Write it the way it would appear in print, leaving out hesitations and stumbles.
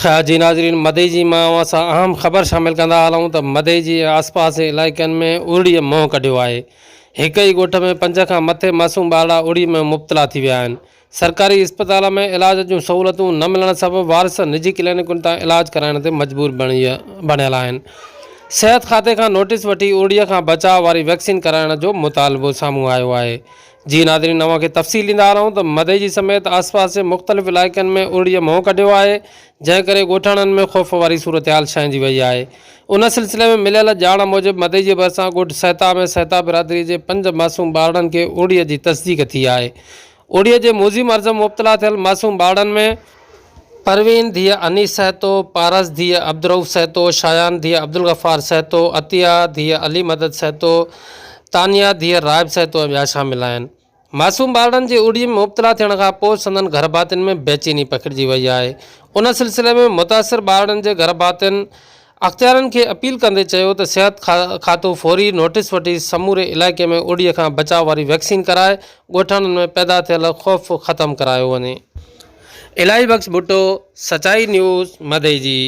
जी नाज़रीन, मदइजी मां असां अहम ख़बर शामिल कंदा हलूं त मदइजी आस पास इलाइक़नि में उड़ीअ मोह कढियो आहे। हिक ई ॻोठ में 5 खां मथे मासूम ॿारड़ा उड़ी में मुबतला थी विया आहिनि। सरकारी अस्पताल में इलाज जूं सहूलतूं न मिलण सबबि वारिस निजी क्लिनिकुनि तां इलाज कराइण ते मजबूर बणियल आहिनि। सिहत खाते खां नोटिस वठी उड़ीअ खां बचाव वारी वैक्सीन कराइण जो मुतालबो साम्हूं आयो आहे। जी नाज़रीन, नवां खे तफ़सील ॾींदा हलूं त मदइजी समेत आसपास जे मुख़्तलिफ़ इलाइक़नि में उड़ीअ मोह कढियो आहे, जंहिं करे ॻोठाणनि में ख़ौफ़ वारी सूरत हाल छांइजी वई आहे। उन सिलसिले में मिलियल ॼाण मूजिबि मदइजी भरिसां ॻोठ सहता में सहता बिरादरी जे 5 मासूम ॿारड़नि खे उड़ीअ जी तस्दीक थी आहे। उड़ीअ जे मूज़ी मर्ज़ मुबतला थियल मासूम ॿारड़नि में परवीन धीअ अनीस सहतो, पारस धीअ अब्दुरऊफ़ सहतो, शायान धीअ अब्दुल गफ़ार सहतो, अतिया धीअ अली मदद सहतो, तानिया धीअ राइब सहतो ऐं ॿिया शामिल आहिनि। मासूम ॿारड़नि जे उड़ी में मुबतला थियण खां पोइ संदन घर भातियुनि में बेचैनी पखिड़िजी वई आहे। उन सिलसिले में मुतासिर ॿारड़नि जे घर भातियुनि अख़्तियारनि खे अपील कंदे चयो त सिहत खातो फौरी नोटिस वठी समूरे इलाइक़े में उड़ीअ खां बचाव वारी वैक्सीन कराए ॻोठाणनि में पैदा थियल ख़ौफ़ ख़तमु करायो वञे। इलाही बख़्श भुट्टो, सचाई न्यूज़, मदइजी।